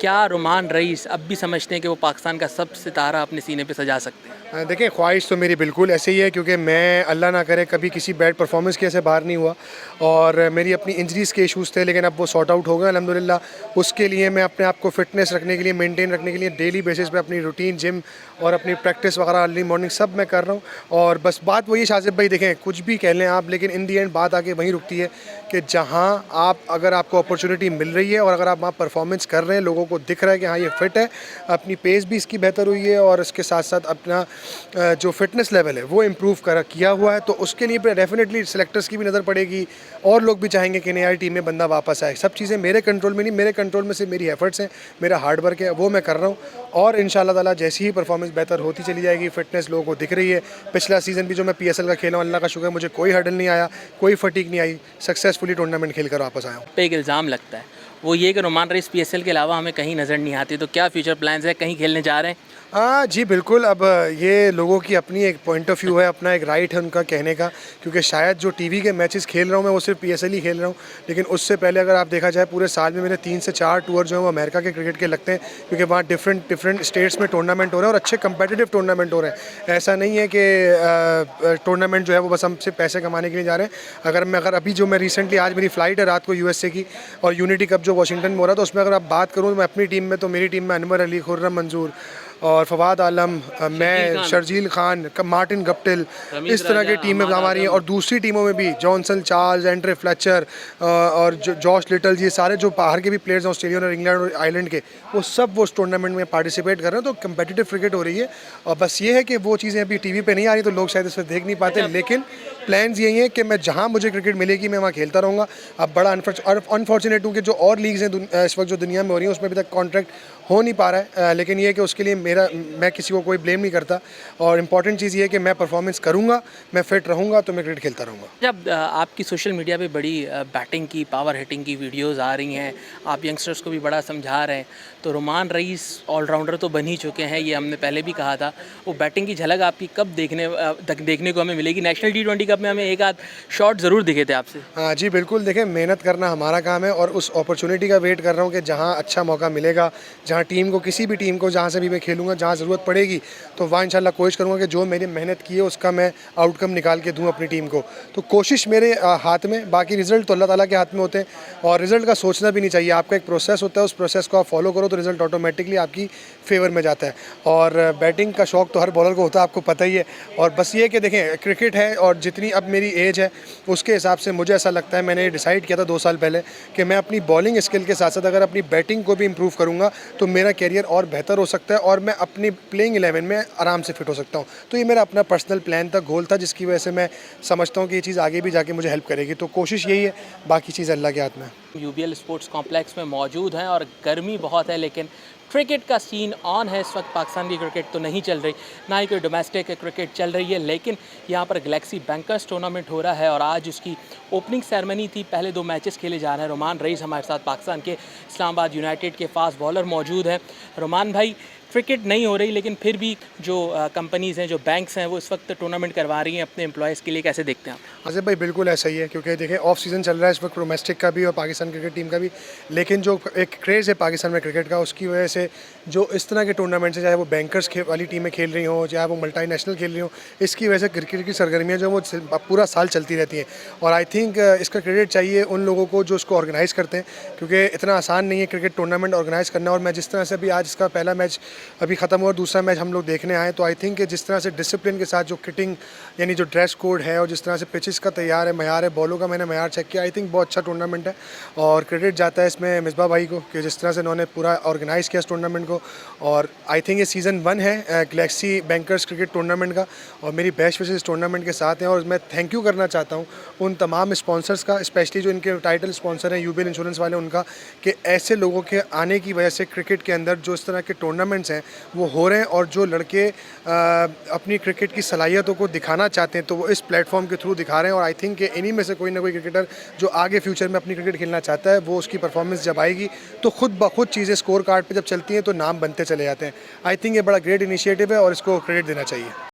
क्या रुमान रईस अब भी समझते हैं कि वो पाकिस्तान का सब सितारा अपने सीने पे सजा सकते हैं? देखिए, ख्वाहिश तो मेरी बिल्कुल ऐसे ही है, क्योंकि मैं अल्लाह ना करे कभी किसी बैड परफॉर्मेंस के से बाहर नहीं हुआ और मेरी अपनी इंजरीज़ के इश्यूज़ थे, लेकिन अब वो सॉर्ट आउट हो गए अल्हम्दुलिल्लाह। उसके लिए मैं अपने आप को फ़िटनेस रखने के लिए, मेंटेन रखने के लिए डेली बेसिस पे अपनी रूटीन जिम और अपनी प्रैक्टिस वगैरह अर्ली मॉर्निंग सब मैं कर रहा हूँ। और बस बात वही शाज़िब भाई, देखें कुछ भी कह लें आप, लेकिन इन दी एंड बात आके वहीं रुकती है कि जहाँ आप अगर आपको अपॉर्चुनिटी मिल रही है और अगर आप वहाँ परफॉर्मेंस कर रहे हैं, लोगों को दिख रहा है कि हाँ ये फ़िट है, अपनी पेस भी इसकी बेहतर हुई है और इसके साथ साथ अपना जो फिटनेस लेवल है वो इम्प्रूव किया हुआ है, तो उसके लिए डेफिनेटली सेलेक्टर्स की भी नज़र पड़ेगी और लोग भी चाहेंगे कि नहीं यार टीम में बंदा वापस आए। सब चीज़ें मेरे कंट्रोल में नहीं, मेरे कंट्रोल में से मेरी एफर्ट्स हैं, मेरा हार्ड वर्क है, वो मैं कर रहा हूँ और इंशाल्लाह ताला जैसी ही परफॉर्मेंस बेहतर होती चली जाएगी, फिटनेस लोगों को दिख रही है। पिछला सीज़न भी जो मैं PSL का खेला हूँ, अल्लाह का शुक्र है मुझे कोई हर्डल नहीं आया, कोई फटीक नहीं आई, सक्सेसफुली टूर्नामेंट खेल कर वापस आया हूँ। पे एक इल्ज़ाम लगता है, वो ये कि रुमान रईस PSL के अलावा हमें कहीं नज़र नहीं आती, तो क्या फ्यूचर प्लान्स है, कहीं खेलने जा रहे हैं? हाँ जी बिल्कुल। अब ये लोगों की अपनी एक पॉइंट ऑफ व्यू है, अपना एक राइट है उनका कहने का, क्योंकि शायद जो टीवी के मैचेस खेल रहा हूँ मैं वो सिर्फ PSL ही खेल रहा हूँ, लेकिन उससे पहले अगर आप देखा जाए पूरे साल में मेरे 3 से 4 टूर जो है वो अमेरिका के क्रिकेट के लगते हैं, क्योंकि वहाँ डिफरेंट स्टेट्स में टूर्नामेंट हो रहे हैं और अच्छे कंपेटिटिव टूर्नामेंट हो रहे हैं। ऐसा नहीं है कि टूर्नामेंट जो है वो बस हमसे पैसे कमाने के लिए जा रहे हैं। अगर अभी जो मैं रिसेंटली आज मेरी फ़्लाइट है रात को USA की, और यूनिटी कप जो वाशिंगटन में हो रहा था उसमें अगर आप बात करूँ तो मैं अपनी टीम में, तो मेरी टीम में अनवर अली, खुर्रम मंजूर और फवाद आलम, मैं, शर्जील खान, मार्टिन गप्टिल, इस तरह की टीमें हमारी हैं। और दूसरी टीमों में भी जॉनसन चार्ल्स, एंड्रे फ्लेचर और जॉश लिटल, ये सारे जो बाहर के भी प्लेयर्स हैं ऑस्ट्रेलियन और इंग्लैंड और आयरलैंड के, वो सब वो उस टूर्नामेंट में पार्टिसिपेट कर रहे हैं। तो कंपेटिटिव क्रिकेट हो रही है और बस ये है कि वो चीज़ें अभी टीवी पे नहीं आ रही तो लोग शायद इस पर देख नहीं पाते, लेकिन प्लान्स यही हैं कि मैं जहाँ मुझे क्रिकेट मिलेगी मैं वहाँ खेलता रहूँगा। अब बड़ा अनफॉर्चुनेट हूँ कि जो और लीग्स हैं इस वक्त जो दुनिया में हो रही हैं उसमें अभी तक कॉन्ट्रैक्ट हो नहीं पा रहा है, लेकिन ये है कि उसके लिए मैं किसी को कोई ब्लेम नहीं करता और इम्पॉर्टेंट चीज़ ये है कि मैं परफॉर्मेंस करूँगा, मैं फिट रहूँगा तो मैं क्रिकेट खेलता रहूँगा। जब आपकी सोशल मीडिया पे बड़ी बैटिंग की, पावर हिटिंग की वीडियोस आ रही हैं, आप यंगस्टर्स को भी बड़ा समझा रहे हैं, तो रुमान रईस ऑलराउंडर तो बन ही चुके हैं, ये हमने पहले भी कहा था। वो बैटिंग की झलक आपकी कब देखने को हमें मिलेगी? नेशनल T20 कप में हमें एक आध शॉट ज़रूर दिखे थे आपसे। हाँ जी बिल्कुल। देखें, मेहनत करना हमारा काम है और उस अपॉर्चुनिटी का वेट कर रहा हूँ कि जहाँ अच्छा मौका मिलेगा, जहाँ टीम को, किसी भी टीम को जहाँ से भी मैं खेलूँगा, जहाँ ज़रूरत पड़ेगी तो वहाँ इंशाल्लाह कोशिश करूँगा कि जो मेरी मेहनत की है उसका मैं आउटकम निकाल के दूँ अपनी टीम को। तो कोशिश मेरे हाथ में, बाकी रिज़ल्ट तो अल्लाह ताला के हाथ में होते हैं और रिज़ल्ट का सोचना भी नहीं चाहिए। आपका एक प्रोसेस होता है, उस प्रोसेस को आप फॉलो करो तो रिज़ल्ट ऑटोमेटिकली आपकी फेवर में जाता है। और बैटिंग का शौक़ तो हर बॉलर को होता है, आपको पता ही है। और बस ये कि देखें, क्रिकेट है और जितनी अब मेरी एज है उसके हिसाब से मुझे ऐसा लगता है, मैंने डिसाइड किया था 2 साल पहले कि मैं अपनी बॉलिंग स्किल के साथ साथ अगर अपनी बैटिंग को भी इम्प्रूव करूँगा तो मेरा कैरियर और बेहतर हो सकता है और मैं अपनी प्लेइंग 11 में आराम से फिट हो सकता हूँ। तो ये मेरा अपना पर्सनल प्लान था, गोल था, जिसकी वजह से मैं समझता हूँ कि ये चीज़ आगे भी जाके मुझे हेल्प करेगी। तो कोशिश यही है, बाकी चीज़ अल्लाह के हाथ में है। UBL स्पोर्ट्स कॉम्प्लेक्स में मौजूद हैं और गर्मी बहुत है, लेकिन क्रिकेट का सीन ऑन है इस वक्त। पाकिस्तान की क्रिकेट तो नहीं चल रही, ना ही कोई डोमेस्टिक क्रिकेट चल रही है, लेकिन यहाँ पर गैलेक्सी बैंकर्स टूर्नामेंट हो रहा है और आज उसकी ओपनिंग सेरेमनी थी। पहले 2 मैचेस खेले जा रहे हैं। रुमान रईस हमारे साथ, पाकिस्तान के इस्लामाबाद यूनाइटेड के फास्ट बॉलर मौजूद हैं। रुमान भाई, क्रिकेट नहीं हो रही लेकिन फिर भी जो कंपनीज़ हैं, जो बैंक्स हैं, वो इस वक्त टूर्नामेंट करवा रही हैं अपने एम्प्लॉयज़ के लिए, कैसे देखते हैं आप? आसिफ भाई बिल्कुल ऐसा ही है, क्योंकि देखिए ऑफ सीज़न चल रहा है इस वक्त डोमेस्टिक का भी और पाकिस्तान क्रिकेट टीम का भी, लेकिन जो एक क्रेज़ है पाकिस्तान में क्रिकेट का, उसकी वजह से जो इस तरह के टूर्नामेंट्स हैं, चाहे वो बैंकर्स वाली टीमें खेल रही हों, चाहे वो मल्टीनेशनल खेल रही हों, इसकी वजह से क्रिकेट की सरगर्मियाँ जो वो पूरा साल चलती रहती हैं। और आई थिंक इसका क्रेडिट चाहिए उन लोगों को जो उसको ऑर्गेनाइज़ करते हैं, क्योंकि इतना आसान नहीं है क्रिकेट टूर्नामेंट ऑर्गेनाइज़ करना। और मैं जिस तरह से अभी आज इसका पहला मैच अभी ख़त्म हुआ, दूसरा मैच हम लोग देखने आए, तो आई थिंक जिस तरह से डिसिप्लिन के साथ जो किटिंग यानी जो ड्रेस कोड है और जिस तरह से पिचेस का तैयार है, मैयार है, बॉलों का मैंने मैयार चेक किया, आई थिंक बहुत अच्छा टूर्नामेंट है। और क्रेडिट जाता है इसमें मिसबा भाई को कि जिस तरह से उन्होंने पूरा ऑर्गेनाइज़ किया इस टूर्नामेंट को। और आई थिंक ये सीज़न 1 है गैलेक्सी बैंकर्स क्रिकेट टूर्नामेंट का और मेरी बेस्ट विशेस इस टूर्नामेंट के साथ हैं। और मैं थैंक यू करना चाहता हूँ उन तमाम स्पॉन्सर्स का, स्पेशली जो इनके टाइटल स्पॉन्सर हैं UBL इंश्योरेंस वाले, उनका, कि ऐसे लोगों के आने की वजह से क्रिकेट के अंदर जो इस तरह के टूर्नामेंट्स हैं वो हो रहे हैं और जो लड़के अपनी क्रिकेट की सलाहियतों को दिखाना चाहते हैं तो वो इस प्लेटफॉर्म के थ्रू दिखा रहे हैं। और आई थिंक इन्हीं में से कोई ना कोई क्रिकेटर जो आगे फ्यूचर में अपनी क्रिकेट खेलना चाहता है, वो उसकी परफॉर्मेंस जब आएगी तो खुद ब खुद चीज़ें स्कोर कार्ड पे जब चलती हैं तो नाम बनते चले जाते हैं। आई थिंक ये बड़ा ग्रेट इनिशिएटिव है और इसको क्रेडिट देना चाहिए।